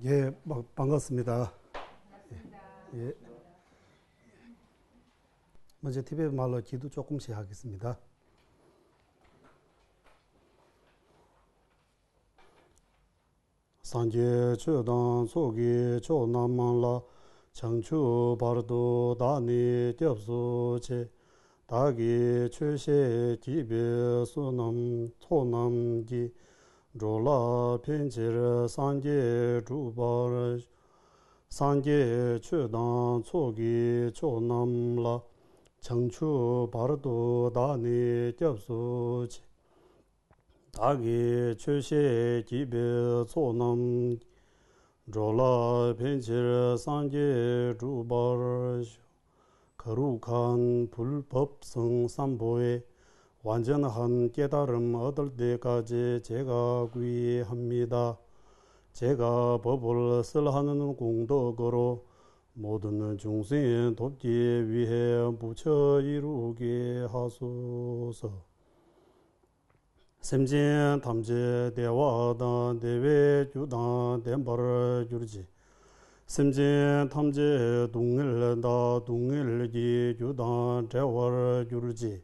예, 반갑습니다. 예, 먼저 티베트 말로 기도 조금씩 하겠습니다. 산제 최단 소기 조남만라 청추 바르도 다니 겹소체 다기 최세 기베 소남 토남기 조라 편지르 산제 주바르 산제 최단 소기 조남라 청추 바르도 다니 겹소체 다기 최세 기베 소남 조라 펜치르 산제 주바르 거룩한 불법성 삼보에 완전한 깨달음 얻을 때까지 제가 귀합니다. 제가 법을 설하는 공덕으로 모든 중생 돕기 위해 부처 이루게 하소서. semjen tamje dewa dan dewe judan denbar jurji semjen tamje dungil da dungil gi judan dewar jurji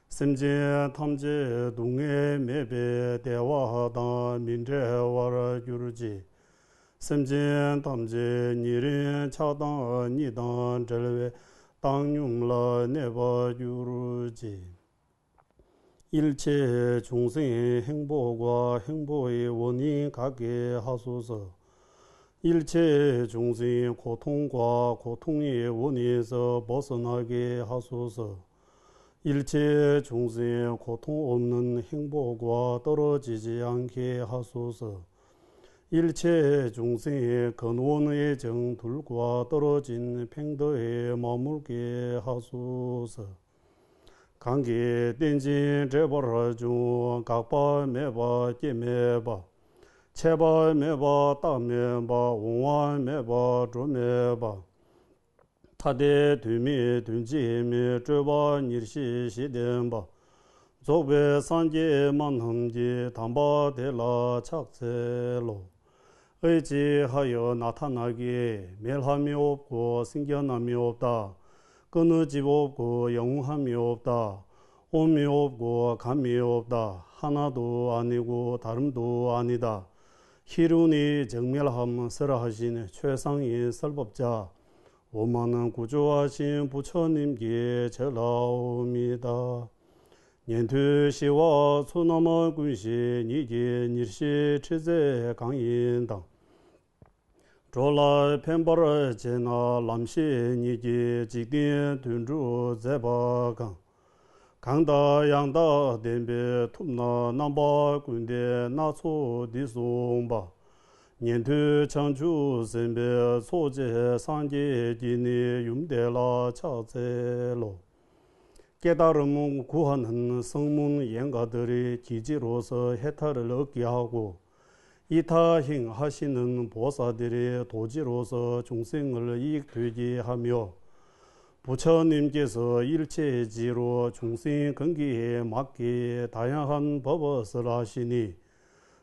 semjen tamje dunge mebe dewa dan minje war jurji semjen tamje nirin chadan nidan jelwe 당뇽라 네바 주르지 일체 중생의 행복과 행복의 원인 가게 하소서. 일체 중생의 고통과 고통의 원인에서 벗어나게 하소서. 일체 중생의 고통 없는 행복과 떨어지지 않게 하소서. 일체 중생의 근원의 정들과 떨어진 팽도에 머물게 하소서. 관계 땡진 제벌 중 각바 매바 제매바 체바 매바 따매바 원완 매바 조매바 타데 뒤미 둔지미 쪼바 니시 시덴바 조베 산제 만함지 담바 데라 착세로 의지하여 나타나기에 멸함이 없고 생겨남이 없다. 끊어짐 없고 영웅함이 없다. 옴이 없고 감이 없다. 하나도 아니고 다름도 아니다. 희륜이 정멸함 설하신 최상의 설법자 오만은 구조하신 부처님께 절하옵니다. 년투시와 소나마 군시 니게 일시 최제 강인당 조라 펜버르 제나 람시 니게 직딘 둔주 제바강 강다 양다 덴베 툼나 남바 군데 나소 디송바 년투 창주 셈베 소제 상제 디니 윤데라 차제로 깨달음 구하는 성문 연가들의 기지로서 해탈을 얻게 하고 이타행 하시는 보사들의 도지로서 중생을 이익되게 하며 부처님께서 일체지로 중생 근기에 맞게 다양한 법을 하시니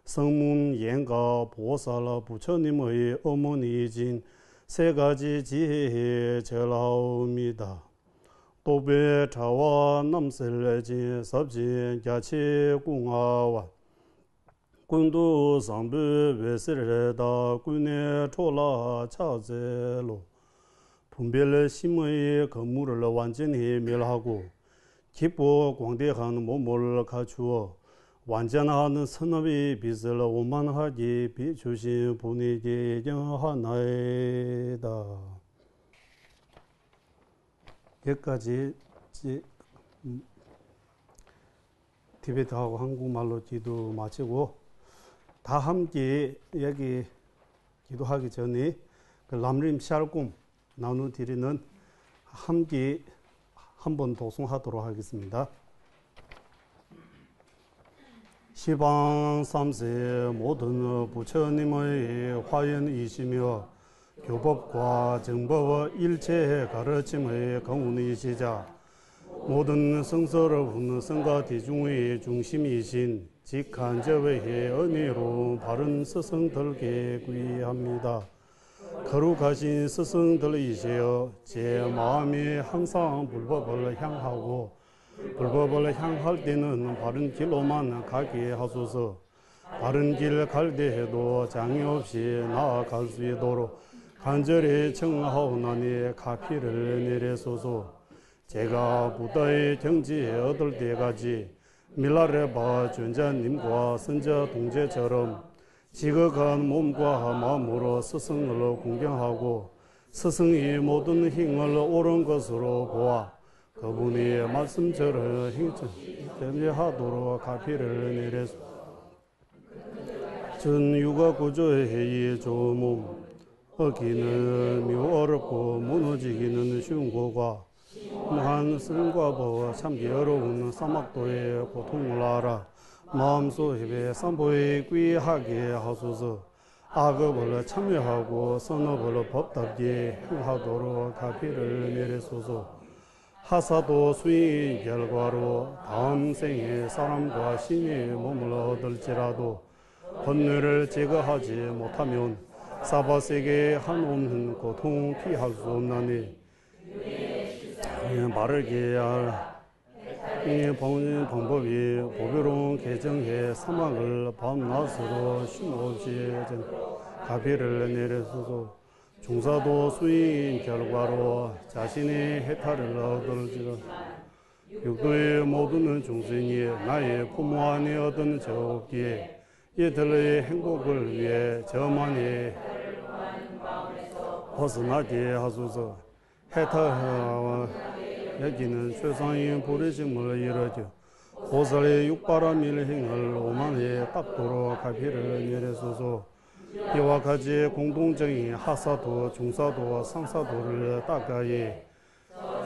성문 연가 보살 부처님의 어머니이신 세 가지 지혜에 절하옵니다. 도배 차와 남설레진 섭진 야치 공하와 군도 상부 외설레다 군의 초라 차제로 분별 심의 건물을 완전히 멸하고 기뻐 광대한 몸을 갖추어 완전한 선업의 빛을 오만하게 비추신 분에게 영하나이다. 여기까지 티베트하고 한국말로 기도 마치고 다 함께 여기 기도하기 전에 그 람림 샬꿈 나누 드리는 함께 한번 도송하도록 하겠습니다. 시방 삼세 모든 부처님의 화연이시며 교법과 정법의 일체 가르침의 강운이시자 모든 성서를 훗는 성가 대중의 중심이신 직간접의 은혜로 바른 스승들께 구의합니다. 거룩하신 스승들이시여 제 마음이 항상 불법을 향하고 불법을 향할 때는 바른 길로만 가게 하소서. 바른 길 갈 때에도 장애 없이 나아갈 수 있도록 간절히 청하오나니 가피를 내리소서. 제가 부다의 경지에 얻을 때까지 밀라레바 존자님과 선자 동제처럼 지극한 몸과 마음으로 스승을 공경하고 스승이 모든 힘을 옳은 것으로 보아 그분의 말씀처럼 행하도록 가피를 내리소서. 전 육아 구조의 좋은 몸 얻기는 매우 어렵고 무너지기는 쉬운 것과 무한 승과 법 참기 어려운 사막도의 고통을 알아 마음속에 산보에 귀하게 하소서. 악업을 참여하고 선업을 법답게 행하도록 가피를 내리소서. 하사도 수의 결과로 다음 생에 사람과 신의 몸을 얻을지라도 번뇌를 제거하지 못하면 사바세계에 한없는 고통 피할 수 없나니 바르게 할 방법이 보배로운 개정해 사망을 밤낮으로 쉼없이 가비를 내려서서 중사도 수인 결과로 자신의 해탈을 얻을지라. 육도의 모든 중생이 나의 부모 안에 얻은 저 없기에 이들의 행복을 위해 저만이 벗어나게 하소서. 해탈하와 여기는 최상의 부르심을 이루어져 보살의 육바라밀 행을 오만에 닦도록 가피를 내려소서. 이와 같이 공동적인 하사도 중사도 상사도를 닦아이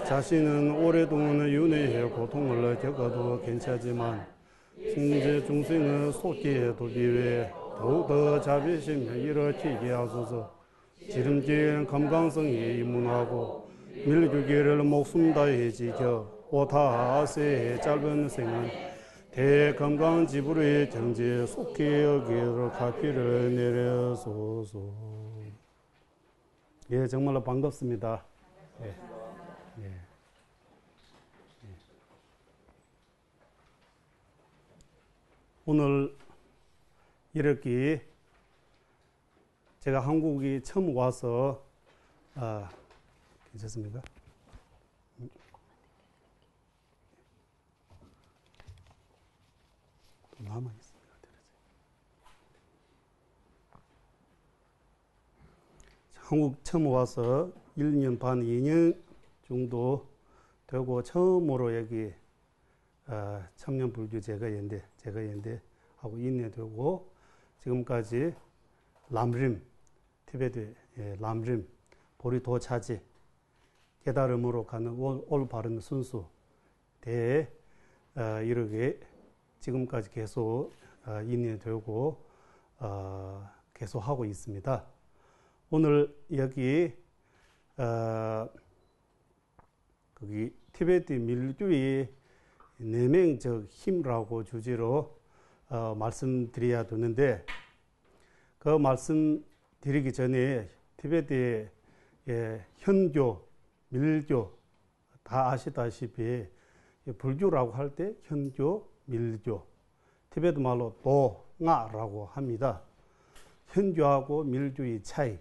자신은 오랫동안 윤회의 고통을 겪어도 괜찮지만 승제 중생을 속기에 두기 위해 더욱더 자비심을 일으키게 하소서. 지름길 건강성이 임문하고 밀규기를 목숨 다해 지켜 오타아세의 짧은 생은 대건강 지불의 정지 속히 여기를 가피를 내려소서. 예, 정말로 반갑습니다. 예. 예. 오늘 이렇게 제가 한국에 처음 와서 괜찮습니까? 또 남아있습니다. 한국 처음 와서 1년 반, 2년 정도 되고 처음으로 여기 청년불교 제가 연대 하고 인내되고 지금까지 람림 티베트 람림 보리도 차지 깨달음으로 가는 올바른 순수 대에 이렇게 지금까지 계속 인내되고 계속 하고 있습니다. 오늘 여기 거기 티베트 밀교의 내면적 힘이라고 주제로 말씀드려야 되는데 그 말씀드리기 전에 티베트의 현교, 밀교 다 아시다시피 불교라고 할 때 현교, 밀교 티베트 말로 도가라고 합니다. 현교하고 밀교의 차이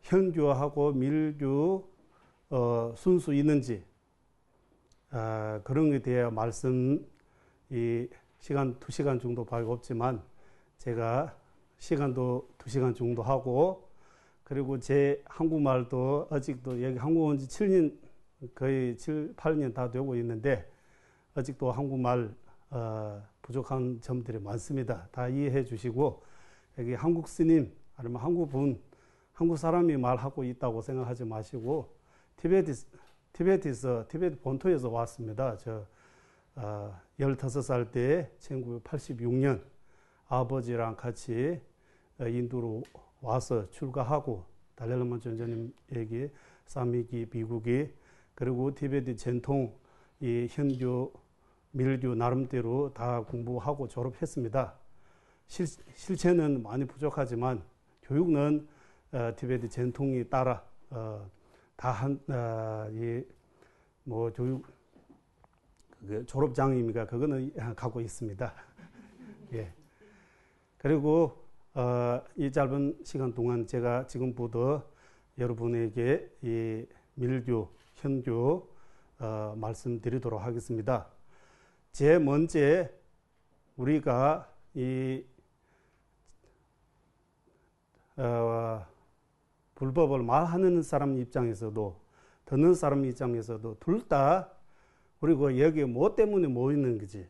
현교하고 밀교 순수 있는지 그런 것에 대해 말씀 이 시간 2시간 정도 밖에 없지만 제가 시간도 2시간 정도 하고 그리고 제 한국말도 아직도 여기 한국 온 지 7년 거의 7, 8년 다 되고 있는데 아직도 한국말 부족한 점들이 많습니다. 다 이해해 주시고 여기 한국 스님 아니면 한국 사람이 말하고 있다고 생각하지 마시고 티베트 본토에서 왔습니다. 저 15살 때 1986년 아버지랑 같이 인도로 와서 출가하고 달렐라마 전자님에게 사미기 비구기 그리고 티베트 전통 이 현교 밀주 나름대로 다 공부하고 졸업했습니다. 실체는 많이 부족하지만 교육은 티베트 전통에 따라 뭐 교육 졸업장입니까? 그거는 갖고 있습니다. 예. 그리고 이 짧은 시간 동안 제가 지금부터 여러분에게 이 밀주, 현주 말씀드리도록 하겠습니다. 제일 먼저 우리가 이 불법을 말하는 사람 입장에서도 듣는 사람 입장에서도 둘 다 그리고 여기 뭐 때문에 모이는 거지,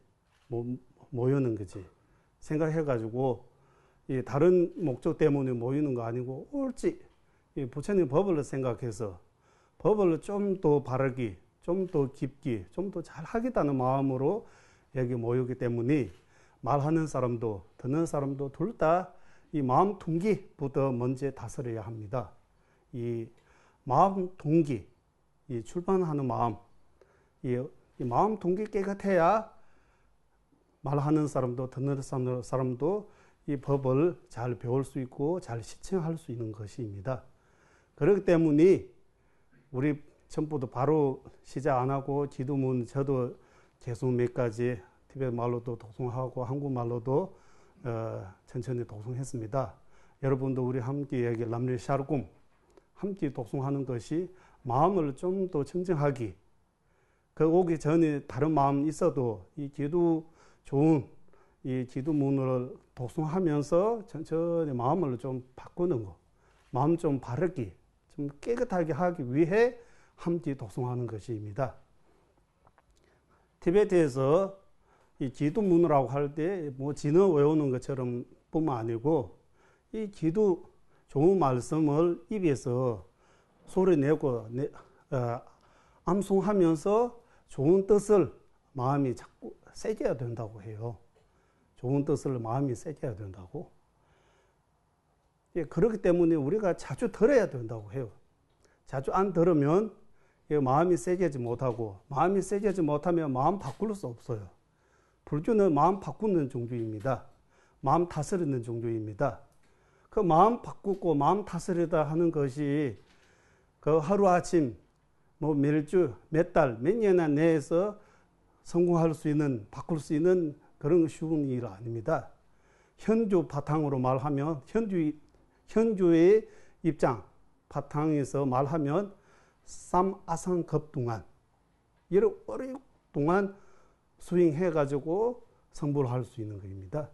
모이는 거지 생각해가지고 이 다른 목적 때문에 모이는 거 아니고 옳지 부처님 법을 생각해서 법을 좀 더 바르기, 좀 더 깊기, 좀 더 잘하겠다는 마음으로 여기 모이기 때문에 말하는 사람도 듣는 사람도 둘 다 이 마음 동기부터 먼저 다스려야 합니다. 이 마음 동기, 이 출판하는 마음, 이 마음 동기 깨끗해야 말하는 사람도 듣는 사람도 이 법을 잘 배울 수 있고 잘 실천할 수 있는 것입니다. 그렇기 때문에 우리 전부도 바로 시작 안 하고 기도문 저도 계속 몇 가지 티베트 말로도 독송하고 한국말로도 천천히 독송했습니다. 여러분도 우리 함께 여기 람리 샤르꿈 함께 독송하는 것이 마음을 좀 더 청정하기, 그 오기 전에 다른 마음 있어도 이 기도 좋은 이 기도문을 독송하면서 천천히 마음을 좀 바꾸는 거, 마음 좀 바르기, 좀 깨끗하게 하기 위해 함께 독송하는 것입니다. 티베트에서 이 기도문이라고 할 때 뭐 진어 외우는 것처럼 뿐만 아니고 이 기도 좋은 말씀을 입에서 소리 내고 암송하면서 좋은 뜻을 마음이 자꾸 새겨야 된다고 해요. 좋은 뜻을 마음이 새겨야 된다고. 예, 그렇기 때문에 우리가 자주 들어야 된다고 해요. 자주 안 들으면 마음이 새겨지 못하고, 마음이 새겨지 못하면 마음 바꿀 수 없어요. 불교는 마음 바꾸는 종교입니다. 마음 다스리는 종교입니다. 그 마음 바꾸고 마음 다스리다 하는 것이 그 하루아침 뭐 몇주, 몇 달, 몇 년 내에서 성공할 수 있는, 바꿀 수 있는 그런 쉬운 일 아닙니다. 현주 바탕으로 말하면, 현주의 입장 바탕에서 말하면 삼아상급동안 이런 오랫동안 수행해가지고 성불할 수 있는 것입니다.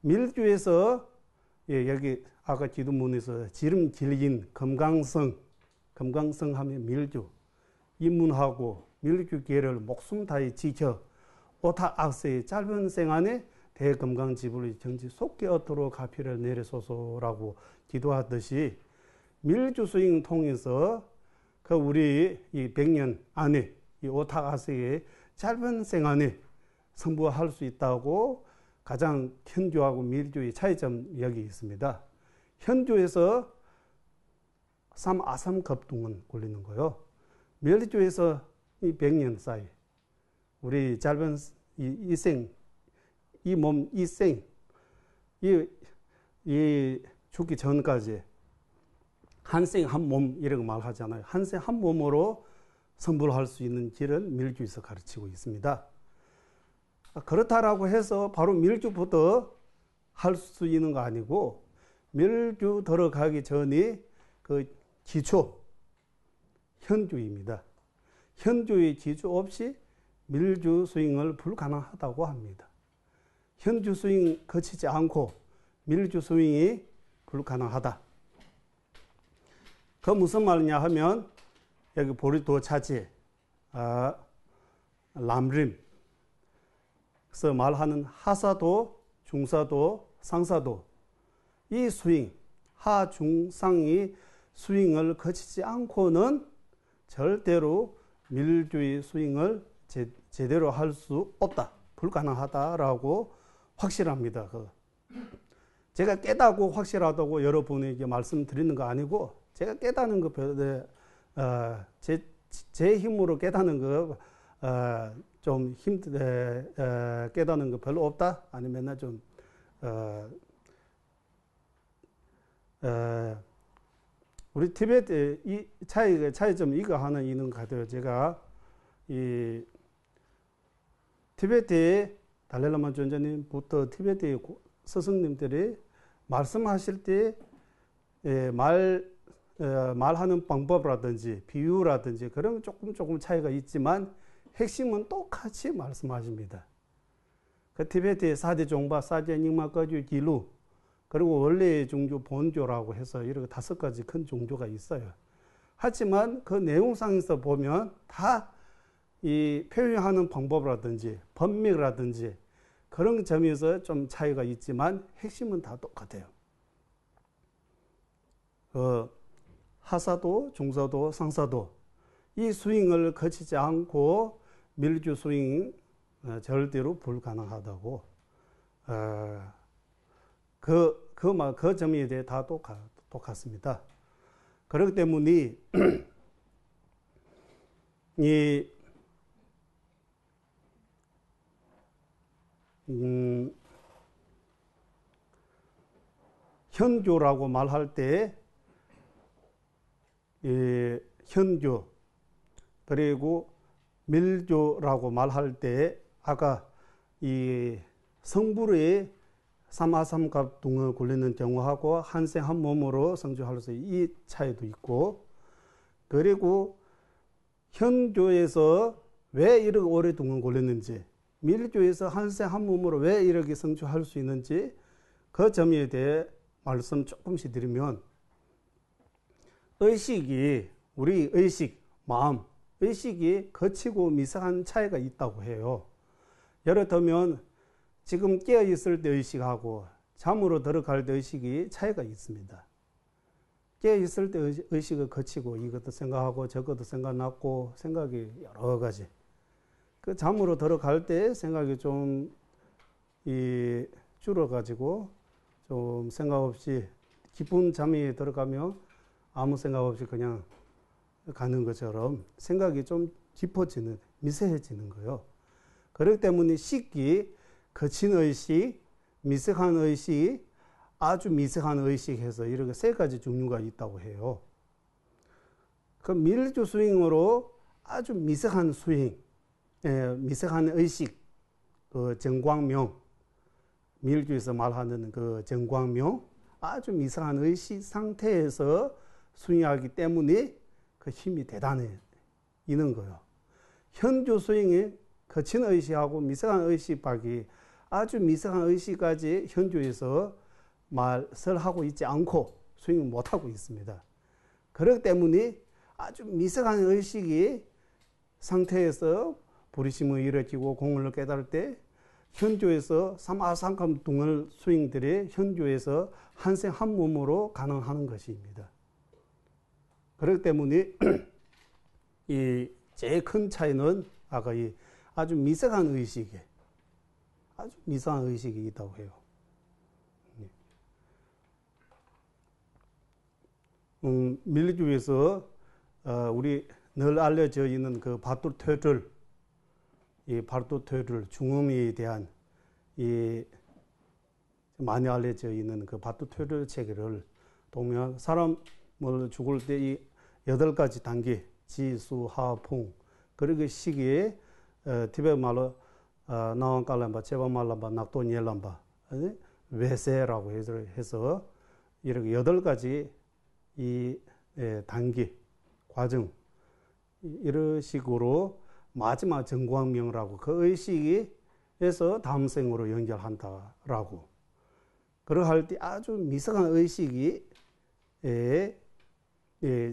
밀주에서 여기 아까 기도문에서 지름 길긴 금강성 하면 밀주, 입문하고 밀주계를 목숨 다해 지켜 오타악세의 짧은 생안에 대금강지불의 정지 속게 얻도록 가피를 내리소서라고 기도하듯이 밀주 수행 통해서 그 우리 이 100년 안에 이 오타악세의 짧은 생안에 성부할 수 있다고 가장 현주하고 밀주의 차이점 여기 있습니다. 현주에서 삼아삼급동은 걸리는 거요. 밀주에서 이 100년 사이 우리 짧은 이 생, 이 몸, 이 생, 이 죽기 전까지 한 생 한 몸 이라고 말하잖아요. 한 생 한 몸으로 성불할 수 있는 길은 밀주에서 가르치고 있습니다. 그렇다라고 해서 바로 밀주부터 할 수 있는 거 아니고 밀주 들어가기 전에 그 기초 현주입니다. 현주의 기초 없이 밀주 수행을 불가능하다고 합니다. 현주 수행 거치지 않고 밀주 수행이 불가능하다. 그 무슨 말이냐 하면 여기 보리도 차지 람림 그래서 말하는 하사도, 중사도, 상사도 이 수행, 하중상이 수행을 거치지 않고는 절대로 밀주의 수행을 제대로 할 수 없다. 불가능하다라고 확실합니다. 제가 깨닫고 확실하다고 여러분에게 말씀드리는 거 아니고 제가 깨닫는 거 제 힘으로 깨닫는 거 좀 깨닫는 거 별로 없다? 아니면 좀, 우리 티베트 이 차이점 이거 하나 있는 것 같아요. 제가 이 티베트의 달라이라마 존자님부터 티베트의 스승님들이 말씀하실 때 말하는 방법이라든지 비유라든지 그런 조금 차이가 있지만 핵심은 똑같이 말씀하십니다. 그 티베트의 사대 종파, 사제 닉마 거주 기루, 그리고 원래의 종교 본교라고 해서 이렇게 5가지 큰 종교가 있어요. 하지만 그 내용상에서 보면 다 이 표현하는 방법이라든지 법맥이라든지 그런 점에서 좀 차이가 있지만 핵심은 다 똑같아요. 하사도, 중사도, 상사도 이 스윙을 거치지 않고 밀주 스윙 절대로 불가능하다고 그 점에 대해 다 똑같습니다. 그렇기 때문에 이 현교라고 말할 때 현교 그리고 밀교라고 말할 때 아까 이 성불의 삼아삼갑 등을 굴리는 경우하고 한생 한 몸으로 성주할 수 이 차이도 있고, 그리고 현교에서 왜 이렇게 오래 등을 굴렸는지, 밀교에서 한생 한 몸으로 왜 이렇게 성주할 수 있는지 그 점에 대해 말씀 조금씩 드리면, 의식이 우리 의식, 마음, 의식이 거치고 미세한 차이가 있다고 해요. 예를 들면 지금 깨어 있을 때 의식하고 잠으로 들어갈 때 의식이 차이가 있습니다. 깨어 있을 때 의식을 거치고 이것도 생각하고 저것도 생각났고 생각이 여러 가지. 그 잠으로 들어갈 때 생각이 좀 줄어가지고 좀 생각 없이 깊은 잠이 들어가면 아무 생각 없이 그냥 가는 것처럼 생각이 좀 깊어지는, 미세해지는 거예요. 그렇기 때문에 식기, 거친 의식, 미세한 의식, 아주 미세한 의식해서 이렇게 3가지 종류가 있다고 해요. 그 밀주 스윙으로 아주 미세한 스윙, 미세한 의식, 그 정광명, 밀주에서 말하는 그 정광명, 아주 미세한 의식 상태에서 스윙하기 때문에 그 힘이 대단해 있는 거예요. 현주 스윙이 거친 의식하고 미세한 의식밖에 아주 미세한 의식까지 현주에서 말을 하고 있지 않고 스윙을 못하고 있습니다. 그렇기 때문에 아주 미세한 의식이 상태에서 부리심을 일으키고 공을 깨달을 때 현주에서 삼아삼감 등을 스윙들이 현주에서 한생 한 몸으로 가능하는 것입니다. 그렇기 때문에 이 제일 큰 차이는 아까 이 아주 미세한 의식이 있다고 해요. 밀주에서 우리 늘 알려져 있는 그 바뚜퇴를, 이 바뚜퇴를 중음에 대한 이 많이 알려져 있는 그 바뚜퇴를 체계를 보면 사람을 죽을 때 이 8가지 단계, 지수, 하, 풍, 그리고 시기에 티베트 말로 나왕깔람바, 제방말람바, 낙도니엘람바, 외세라고 해서 이렇게 8가지 이 단계, 과정, 이런 식으로 마지막 정광명이라고 그 의식에서 다음 생으로 연결한다라고. 그러할 때 아주 미세한 의식이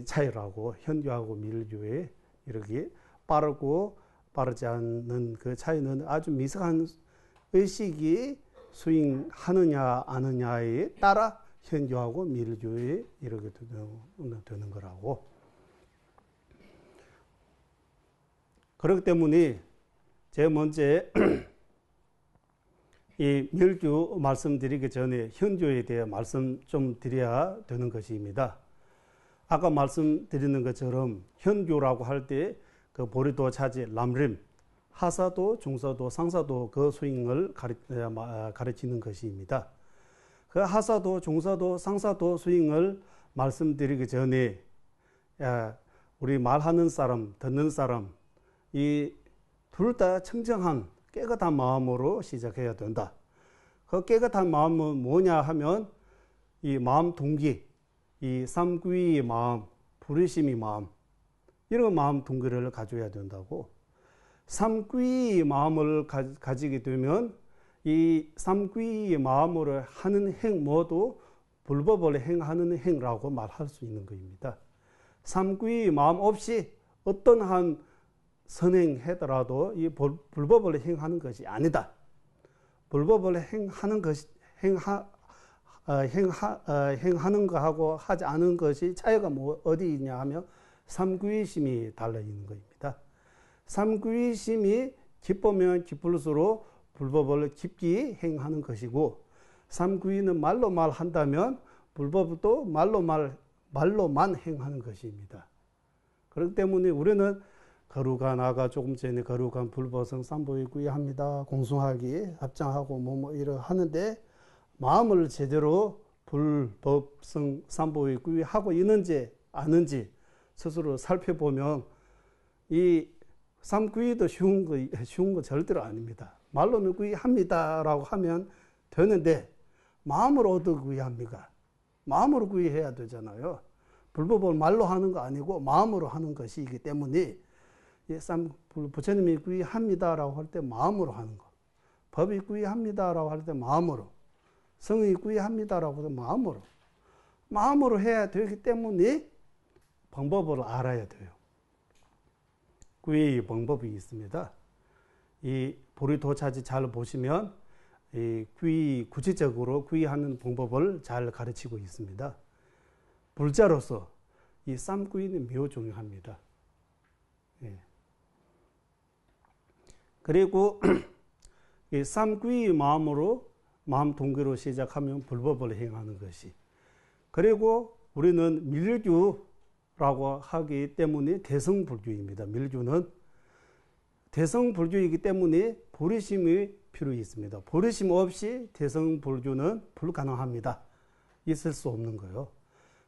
차이라고, 현주하고 밀주의 이렇게 빠르고 빠르지 않는 그 차이는 아주 미세한 의식이 스윙하느냐 아느냐에 따라 현주하고 밀주에 이렇게 되는 거라고. 그렇기 때문에 제가 먼저 이 밀주 말씀드리기 전에 현주에 대해 말씀 좀 드려야 되는 것입니다. 아까 말씀드리는 것처럼 현주라고 할 때 그 보리도 차지 람림, 하사도, 중사도, 상사도 그 스윙을 가르치는 것입니다. 그 하사도, 중사도, 상사도 스윙을 말씀드리기 전에 우리 말하는 사람, 듣는 사람 이 둘 다 청정한 깨끗한 마음으로 시작해야 된다. 그 깨끗한 마음은 뭐냐 하면 이 마음 동기, 이 삼귀의 마음, 부르심의 마음, 이런 마음 동기를 가져야 된다고. 삼귀의 마음을 가지게 되면 이 삼귀의 마음으로 하는 행 모두 불법을 행하는 행라고 말할 수 있는 것입니다. 삼귀의 마음 없이 어떤 한 선행하더라도 이 불법을 행하는 것이 아니다. 불법을 행하는 것이 행하는 것하고 하지 않은 것이 차이가 어디 있냐 하면 삼귀심이 달라 있는 것입니다. 삼귀심이 기쁘면 기쁠수록 불법을 깊이 행하는 것이고, 삼귀는 말로 말한다면 불법도 말로만 행하는 것입니다. 그렇기 때문에 우리는 거룩한 아가 조금 전에 거룩한 불법성 삼보이구이 합니다. 공송하기 합장하고 뭐 이러 하는데 마음을 제대로 불법성 삼보이구이 하고 있는지 아는지 스스로 살펴보면 이 삼구이도 쉬운 거 절대로 아닙니다. 말로는 구이합니다라고 하면 되는데 마음으로 어떻게 구이합니까? 마음으로 구이해야 되잖아요. 불법을 말로 하는 거 아니고 마음으로 하는 것이기 때문에 부처님이 구이합니다라고 할 때 마음으로 하는 거, 법이 구이합니다라고 할 때 마음으로, 성이 구이합니다라고 할 때 마음으로 해야 되기 때문에 방법을 알아야 돼요. 구이의 방법이 있습니다. 이 보리도차지 잘 보시면 이 구체적으로 구이하는 방법을 잘 가르치고 있습니다. 불자로서 이 쌈구이는 매우 중요합니다. 예. 그리고 이 쌈구이의 마음 동기로 시작하면 불법을 행하는 것이. 그리고 우리는 밀주라고 하기 때문에 대성불주입니다. 밀주는 대성불주이기 때문에 보리심이 필요 있습니다. 보리심 없이 대성불주는 불가능합니다. 있을 수 없는 거예요.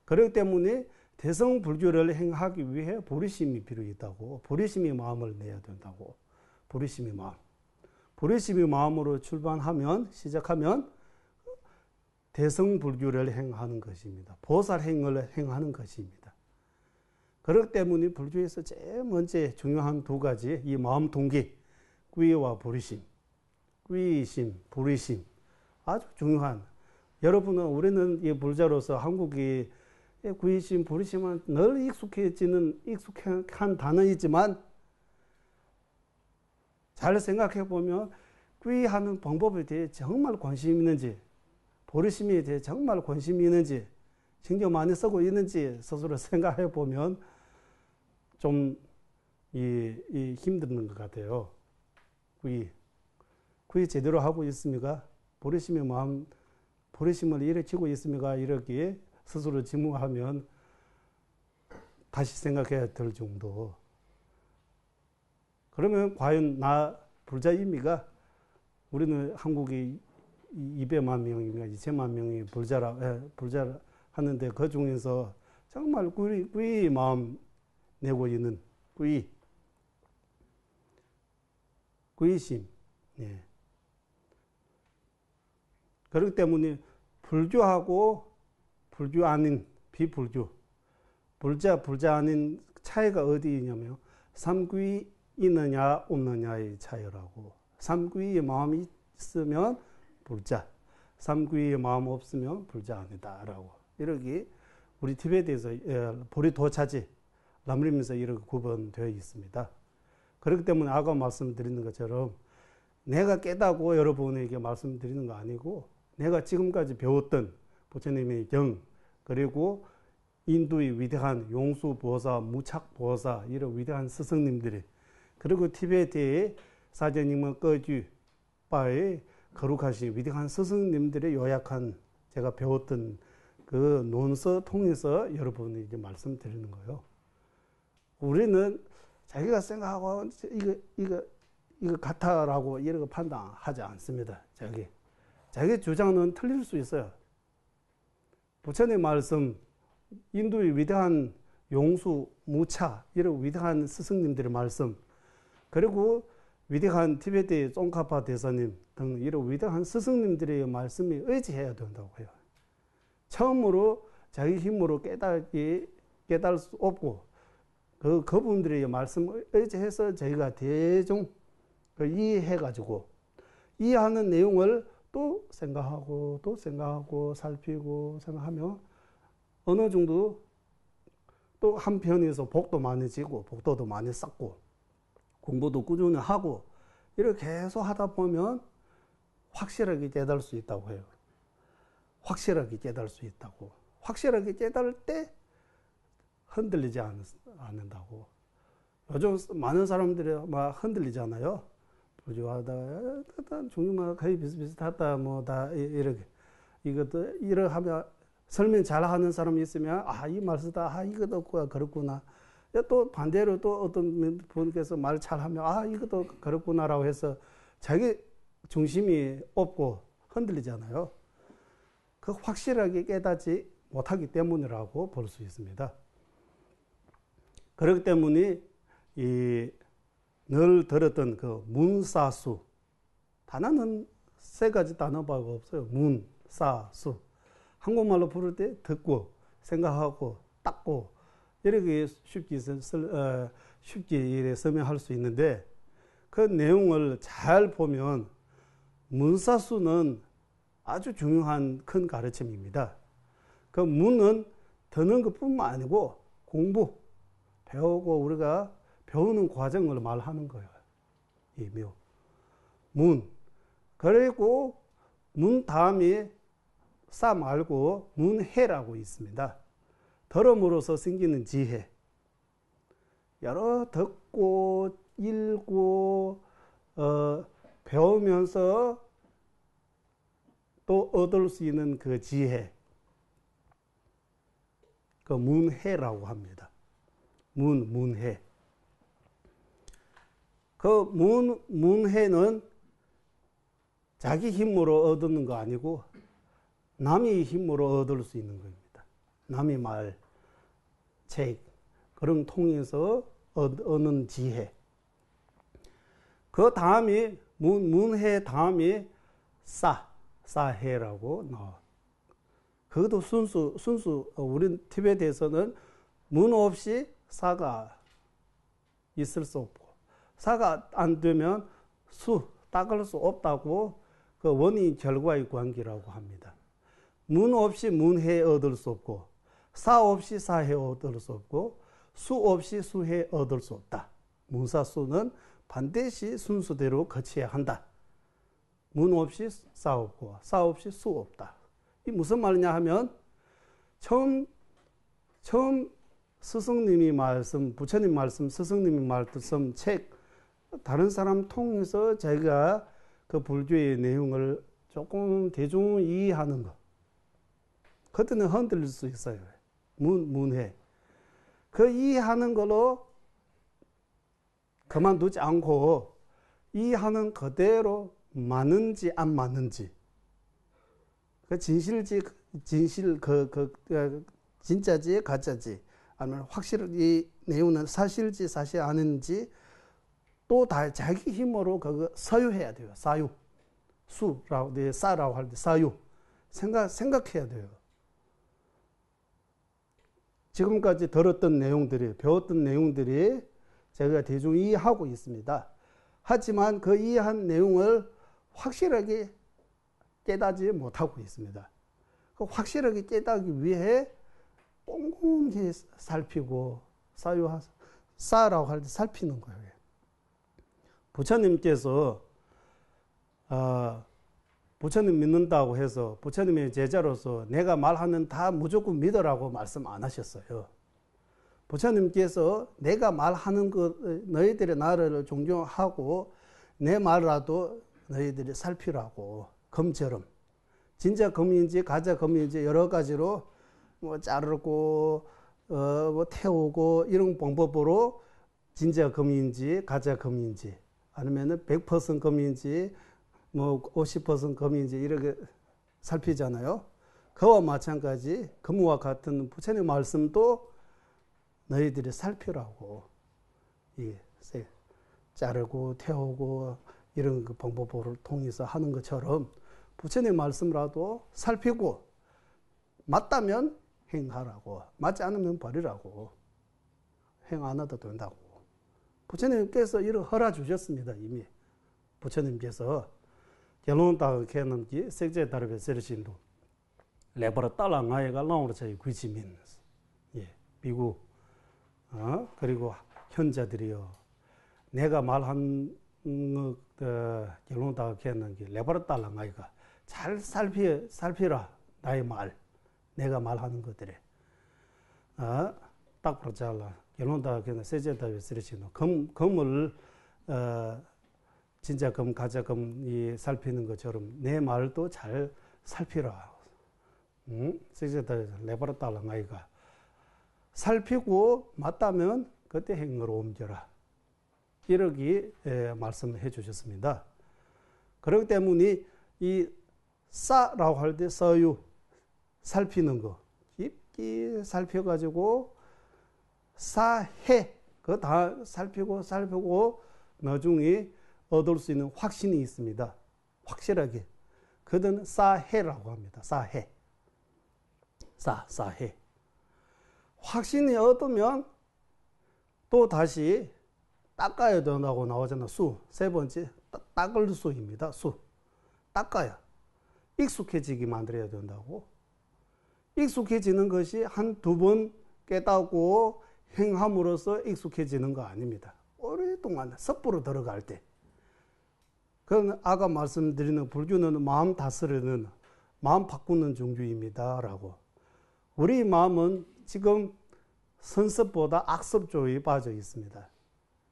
그렇기 때문에 대성불주를 행하기 위해 보리심이 필요 있다고. 보리심의 마음을 내야 된다고. 보리심의 마음. 보리심의 마음으로 시작하면 대성불주를 행하는 것입니다. 보살행을 행하는 것입니다. 그렇기 때문에 불주에서 제일 먼저 중요한 두 가지, 이 마음 동기, 구이와 보리심, 구이심, 보리심, 아주 중요한. 우리는 이 불자로서 한국이 구이심, 보리심은 늘 익숙한 단어이지만 잘 생각해 보면 구이하는 방법에 대해 정말 관심이 있는지, 보리심에 대해 정말 관심이 있는지, 신경 많이 쓰고 있는지 스스로 생각해 보면 좀 힘든 것 같아요. 구이 제대로 하고 있습니까? 보리심을 일으키고 있습니까? 이렇게 스스로 질문하면 다시 생각해야 될 정도. 그러면 과연 나 불자입니까? 우리는 한국이 200만 명인가 2천만 명이 불자라 하는데 그 중에서 정말 구이 마음 내고 있는 구이심. 예. 그렇기 때문에 불주하고 불주 아닌 비불주, 불자 아닌 차이가 어디 있냐면 삼귀 있느냐 없느냐의 차이라고. 삼귀의 마음이 있으면 불자, 삼귀의 마음 없으면 불자 아니다라고. 이렇게 우리 티베트에서 보리도차지 람림에서 이렇게 구분되어 있습니다. 그렇기 때문에 아까 말씀드리는 것처럼 내가 깨닫고 여러분에게 말씀드리는 거 아니고 내가 지금까지 배웠던 부처님의 경, 그리고 인도의 위대한 용수보사, 무착보사 이런 위대한 스승님들이, 그리고 티베트의 사제님은 꺼주바의 거룩하신 위대한 스승님들의 요약한 제가 배웠던 그 논서 통해서 여러분에게 말씀드리는 거예요. 우리는 자기가 생각하고 이거 같아라고 이런 거 판단하지 않습니다. 자기 주장은 틀릴 수 있어요. 부처님 말씀, 인도의 위대한 용수, 무차, 이런 위대한 스승님들의 말씀, 그리고 위대한 티베트의 쫑카파 대사님 등 이런 위대한 스승님들의 말씀에 의지해야 된다고 해요. 처음으로 자기 힘으로 깨달을 수 없고, 그분들의 말씀을 의지해서 저희가 대중 이해해가지고, 이해하는 내용을 또 생각하고 살피고 생각하며 어느 정도 또 한편에서 복도 많아지고 복도도 많이 쌓고 공부도 꾸준히 하고 이렇게 계속 하다 보면 확실하게 깨달을 수 있다고 해요. 확실하게 깨달을 수 있다고. 확실하게 깨달을 때 흔들리지 않는다고. 요즘 많은 사람들이 막 흔들리잖아요. 부조하다, 종류마다 거의 비슷비슷하다, 뭐 다 이렇게. 이것도 이렇게 하면 설명 잘 하는 사람이 있으면 이 말 쓰다 이것도 그렇구나. 또 반대로 또 어떤 분께서 말 잘하면 이것도 그렇구나라고 해서 자기 중심이 없고 흔들리잖아요. 그 확실하게 깨닫지 못하기 때문이라고 볼 수 있습니다. 그렇기 때문에 늘 들었던 그 문사수, 단어는 세 가지 단어밖에 없어요. 문사수. 한국말로 부를 때 듣고 생각하고 닦고 이렇게 쉽게 설명할 수 있는데, 그 내용을 잘 보면 문사수는 아주 중요한 큰 가르침입니다. 그 문은 듣는 것뿐만 아니고 공부, 배우고 우리가 배우는 과정을 말하는 거예요. 이 묘. 문. 그리고 문 다음에 싸 말고 문해라고 있습니다. 들음으로써 생기는 지혜. 여러 듣고 읽고 배우면서 또 얻을 수 있는 그 지혜. 그 문해라고 합니다. 문해. 그 문해는 자기 힘으로 얻는 거 아니고 남의 힘으로 얻을 수 있는 겁니다. 남의 말, 책, 그런 통해서 얻는 지혜. 그 다음에 문해 다음에 사해라고 나와. 그것도 순수 우리 티베트에서는 문 없이 사가 있을 수 없고, 사가 안 되면 닦을 수 없다고 그 원인 결과의 관계라고 합니다. 문 없이 문해 얻을 수 없고, 사 없이 사해 얻을 수 없고, 수 없이 수해 얻을 수 없다. 문사수는 반드시 순수대로 거쳐야 한다. 문 없이 사 없고, 사 없이 수 없다. 이 무슨 말이냐 하면, 처음 스승님이 말씀, 부처님 말씀, 스승님이 말씀, 책, 다른 사람 통해서 제가 그 불교의 내용을 조금 대중 이해하는 거. 그때는 흔들릴 수 있어요. 문해. 그 이해하는 걸로 그만두지 않고 이해하는 그대로 맞는지 안 맞는지, 그 진실지 진짜지 가짜지, 아니면 확실히 이 내용은 사실지 사실 아닌지 또 다 자기 힘으로 그거 사유해야 돼요. 사유. 수라고, 싸라고 할 때 사유. 생각해야 돼요. 지금까지 들었던 내용들이, 배웠던 내용들이 제가 대충 이해하고 있습니다. 하지만 그 이해한 내용을 확실하게 깨닫지 못하고 있습니다. 그 확실하게 깨닫기 위해 꼼꼼히 살피고, 싸라고 할 때 살피는 거예요. 부처님께서 부처님 믿는다고 해서 부처님의 제자로서 내가 말하는 다 무조건 믿으라고 말씀 안 하셨어요. 부처님께서 내가 말하는 것, 너희들이 나를 존경하고 내 말이라도 너희들이 살피라고, 검처럼. 진짜 검인지 가짜 검인지 여러 가지로 뭐 자르고 뭐 태우고 이런 방법으로 진짜 검인지 가짜 검인지, 아니면은 100% 검인지 뭐 50% 검인지 이렇게 살피잖아요. 그와 마찬가지 그와 같은 부처님의 말씀도 너희들이 살피라고 자르고 태우고 이런 그 방법을 통해서 하는 것처럼 부처님의 말씀이라도 살피고 맞다면 행하라고, 맞지 않으면 버리라고, 행 안 해도 된다고. 부처님께서 이런 허락 주셨습니다. 이미 부처님께서 결론다 개는기 색제 다르베 세르신도 레버라 딸랑아이가 나오는 저희 귀지민 미국 그리고 현자들이요 내가 말한 결론다 개는기 레버라 딸랑아이가 잘 살피라 나의 말 내가 말하는 것들에 딱 그렇잖아. 결론다 개는 색제 다르베 세르신도 검을 진짜 검 가짜검 이 살피는 것처럼 내 말도 잘 살피라. 색제다 레버라 딸랑아이가 살피고 맞다면 그때 행으로 옮겨라. 이렇게 말씀해 주셨습니다. 그렇기 때문에 이 싸라고 할 때 서유 살피는 거 깊게 살펴가지고 사해 그거 다 살피고 나중에 얻을 수 있는 확신이 있습니다. 확실하게. 그들은 사해라고 합니다. 사해. 사해. 확신이 얻으면 또 다시 닦아야 된다고 나오잖아. 수. 세 번째, 닦을 수입니다. 수. 닦아야. 익숙해지게 만들어야 된다고. 익숙해지는 것이 한두 번 깨닫고 행함으로써 익숙해지는 거 아닙니다. 오랫동안 섣부로 들어갈 때. 그건 아까 말씀드리는 불교는 마음 다스리는, 마음 바꾸는 종교입니다. 라고. 우리 마음은 지금 선습보다 악습 쪽에 빠져 있습니다.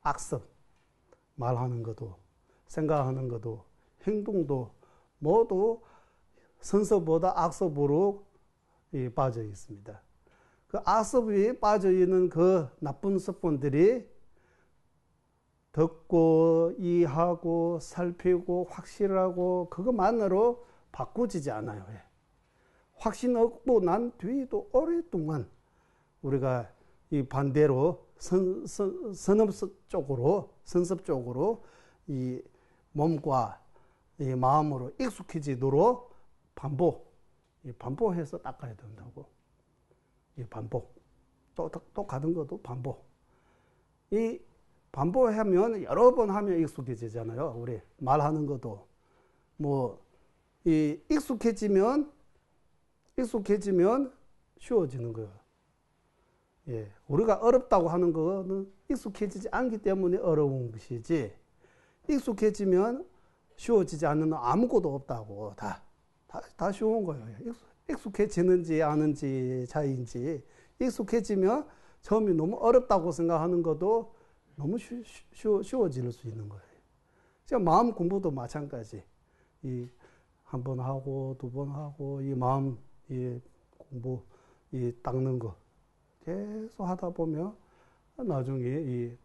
악습. 말하는 것도, 생각하는 것도, 행동도 모두 선습보다 악습으로 빠져 있습니다. 그 악습이 빠져 있는 그 나쁜 습관들이 듣고 이해하고 살피고 확실하고 그것만으로 바꾸지지 않아요. 확신 얻고 난 뒤에도 오랫동안 우리가 이 반대로 선습 쪽으로 이 몸과 이 마음으로 익숙해지도록 반복해서 닦아야 된다고. 이 반복. 또 가는 것도 반복. 이 반복하면 여러 번 하면 익숙해지잖아요. 우리 말하는 것도 이 익숙해지면 쉬워지는 거예요. 예, 우리가 어렵다고 하는 거는 익숙해지지 않기 때문에 어려운 것이지 익숙해지면 쉬워지지 않는 건 아무것도 없다고 다 쉬운 거예요. 익숙해지는지 아는지 차이인지 익숙해지면 처음에 너무 어렵다고 생각하는 것도 너무 쉬워질 수 있는 거예요. 제가 마음 공부도 마찬가지. 한 번 하고 두 번 하고 이 마음 공부 닦는 거 계속 하다 보면 나중에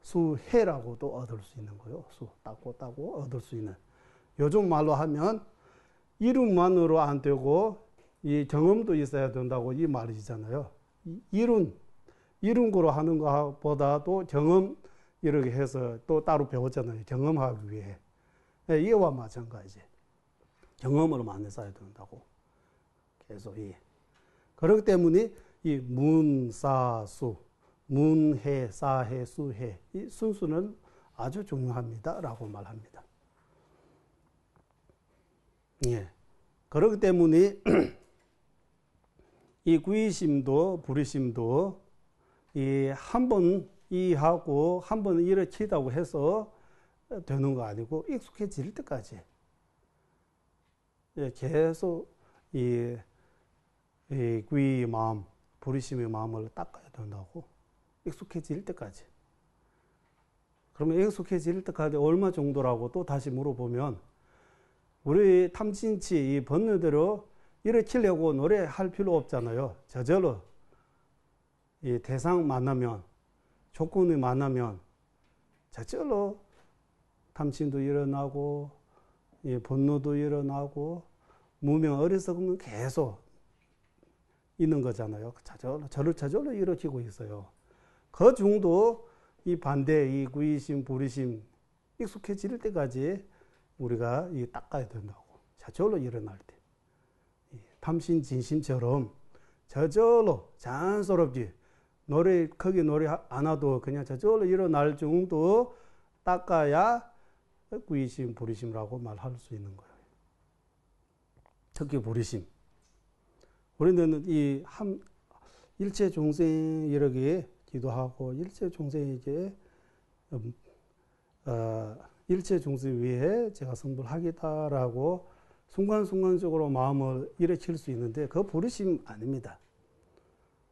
수해라고도 얻을 수 있는 거예요. 수 닦고 얻을 수 있는. 요즘 말로 하면 이론만으로 안 되고 이 경험도 있어야 된다고 이 말이잖아요. 이론으로 하는 것보다도 경험 이렇게 해서 또 따로 배웠잖아요. 경험하기 위해. 이와 마찬가지. 경험으로 만들어야 된다고. 계속 그렇기 때문에 이 문사수, 문해, 사해, 수해 이 순수는 아주 중요합니다라고 말합니다. 예. 그렇기 때문에 이 구의심도 불의심도 한 번 이해하고 한 번 일으키다고 해서 되는 거 아니고 익숙해질 때까지 계속 이 구의 마음, 불의심의 마음을 닦아야 된다고. 익숙해질 때까지. 그러면 익숙해질 때까지 얼마 정도라고 또 다시 물어보면 우리 탐진치 이 번뇌대로 일으키려고 노래할 필요 없잖아요. 저절로 이 대상 만나면 조건이 만나면 저절로 탐심도 일어나고, 예, 분노도 일어나고, 무명 어리석으면 계속 있는 거잖아요. 저절로 일으키고 있어요. 그 중도 이 반대, 이 구의심, 불의심 익숙해질 때까지 우리가 닦아야 된다고. 저절로 일어날 때. 탐심, 진심처럼 저절로 자연스럽게 크게 노래 안 와도 그냥 저절로 일어날 정도 닦아야 구의심, 불의심이라고 말할 수 있는 거예요. 특히 불의심. 우리는 일체 중생 이렇게 기도하고 일체 중생에게 일체 중생 위해 제가 성불하겠다라고 순간순간적으로 마음을 일으킬 수 있는데 그 불의심 아닙니다.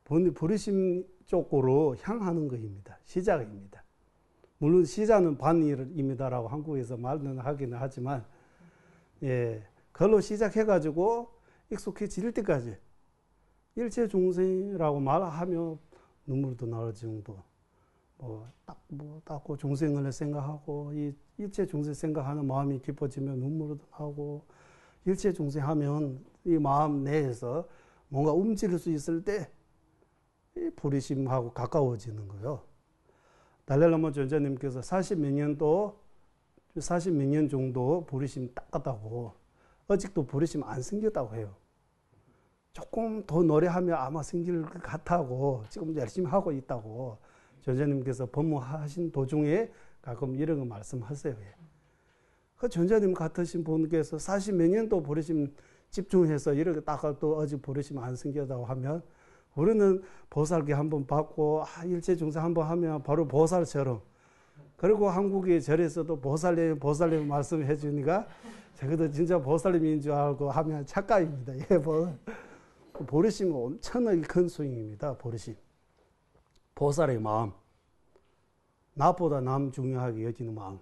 불의심 쪽으로 향하는 것입니다. 시작입니다. 물론 시작은 반입니다라고 한국에서 말은 하기는 하지만, 예, 그걸로 시작해가지고 익숙해질 때까지 일체 중생이라고 말하며 눈물도 나올 정도, 닦고 중생을 생각하고 이 일체 중생 생각하는 마음이 깊어지면 눈물도 나오고, 일체 중생 하면 이 마음 내에서 뭔가 움직일 수 있을 때 이 불의심하고 가까워지는 거예요. 달라라마 전자님께서 40몇 년 정도 불의심 닦았다고, 아직도 불의심 안 생겼다고 해요. 조금 더 노래하면 아마 생길 것 같다고 지금 열심히 하고 있다고 전자님께서 법문하신 도중에 가끔 이런 거 말씀하세요. 그 전자님 같으신 분께서 40몇 년도 불의심 집중해서 이렇게 닦아도 아직 불의심 안 생겼다고 하면, 우리는 보살기 한번 받고 일체 중생 한번 하면 바로 보살처럼, 그리고 한국의 절에서도 보살님 말씀해 주니까 저것도 진짜 보살님인 줄 알고 하면 착각입니다. 예, 보리심은 엄청나게 큰 수행입니다. 보리심. 보살의 마음. 나보다 남 중요하게 여기는 마음.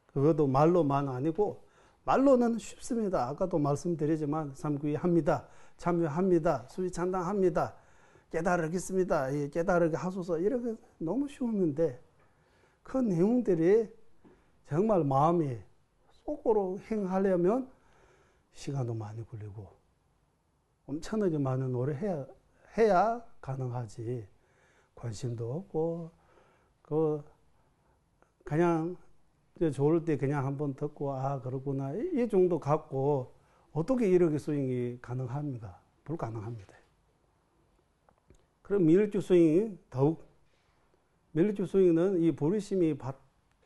그것도 말로만 아니고, 말로는 쉽습니다. 아까도 말씀드리지만 삼구이합니다. 참여합니다. 수위찬당합니다. 깨달으겠습니다. 예, 깨달으게 하소서. 이렇게 너무 쉬웠는데 그 내용들이 정말 마음에 속으로 행하려면 시간도 많이 걸리고 엄청나게 많은 노래 해야 가능하지. 관심도 없고 그냥 좋을 때 그냥 한번 듣고 그렇구나 이 정도 갖고 어떻게 이렇게 수행이 가능합니까? 불가능합니다. 그럼 밀주 수행이 더욱, 밀주 수행은 이 불의심이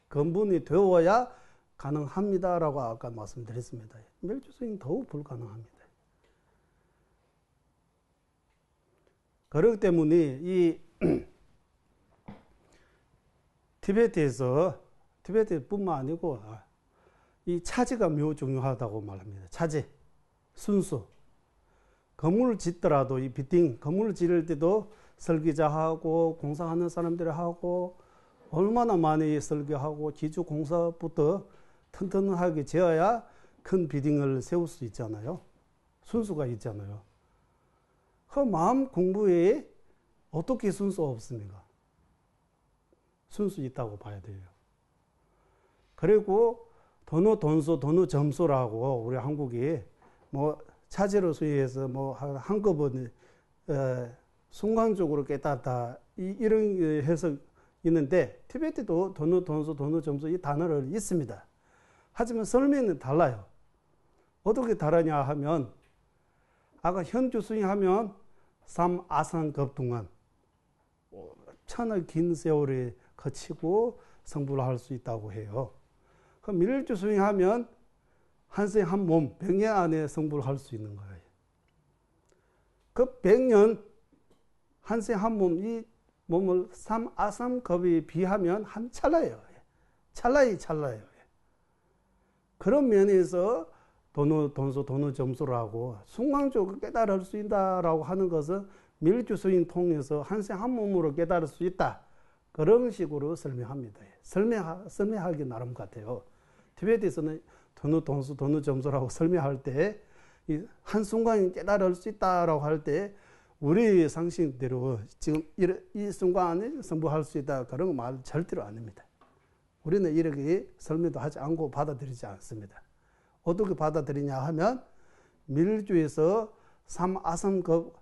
근본이 되어야 가능합니다라고 아까 말씀드렸습니다. 밀주 수행이 더욱 불가능합니다. 그렇기 때문에 이 티베트뿐만 아니고 이 차지가 매우 중요하다고 말합니다. 차지, 순수. 건물을 짓더라도 이 건물을 지을 때도 설계자하고 공사하는 사람들이 하고 얼마나 많이 설계하고 기초 공사부터 튼튼하게 지어야 큰 빌딩을 세울 수 있잖아요. 순수가 있잖아요. 그 마음 공부에 어떻게 순수 없습니까? 순수 있다고 봐야 돼요. 그리고 돈수 점수라고 우리 한국이 차제로 수행해서 한꺼번에 순간적으로 깨닫다 이런 해석 있는데, 티베트도 돈수 점수 이 단어를 있습니다. 하지만 설명은 달라요. 어떻게 다르냐 하면, 아까 현주 수행하면 3아상급 동안 천의 긴 세월에 거치고 성불을 할 수 있다고 해요. 그럼 밀주 수행하면 한생 한 몸 100년 안에 성불을 할 수 있는 거예요. 그 100년 한생 한 몸, 이 몸을 3아삼급에 비하면 한 찰나예요. 찰나예요. 그런 면에서 돈수 점수라고 순간적으로 깨달을 수 있다라고 하는 것은 밀주 수행 통해서 한생 한 몸으로 깨달을 수 있다. 그런 식으로 설명합니다. 설명하기 나름 같아요. 티베트에서는 돈수 점수라고 설명할 때, 이 한순간에 깨달을 수 있다라고 할 때, 우리 상식대로 지금 이 순간 안에 성불할 수 있다 그런 말 절대로 아닙니다. 우리는 이렇게 설명도 하지 않고 받아들이지 않습니다. 어떻게 받아들이냐 하면 밀주에서 삼아삼급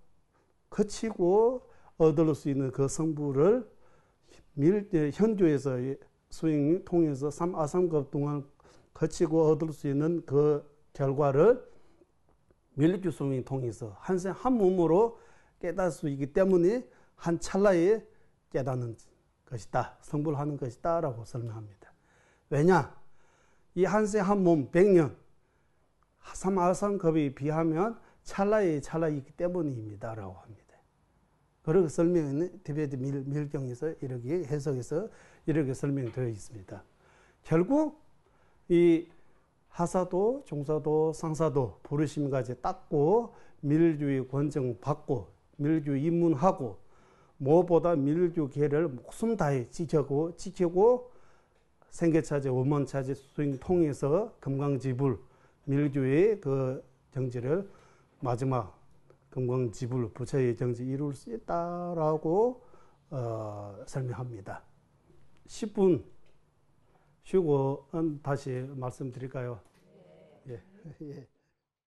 거치고 얻을 수 있는 그 성부를 현주에서 수행을 통해서 삼아삼급 동안 거치고 얻을 수 있는 그 결과를 밀주 수행을 통해서 한생 한 몸으로 깨달을 수 있기 때문에 한 찰나에 깨닫는 것이다. 성불하는 것이다. 라고 설명합니다. 왜냐? 이 한생 한 몸 100년 삼아삼급에 비하면 찰나에 찰나이기 때문입니다. 라고 합니다. 그렇게 설명은 티베트 밀경에서 이렇게 해석해서 이렇게 설명되어 있습니다. 결국 이 하사도, 종사도, 상사도 부르심까지 닦고 밀주의 권정 받고 밀주 입문하고 무엇보다 밀주계를 목숨 다해 지키고 생계차제, 원만차제 수행 통해서 금강지불 밀주의 그 정지를 마지막 금강지불 부처의 정지 이룰 수 있다라고 설명합니다. 10분 쉬고 다시 말씀드릴까요? 예. 예.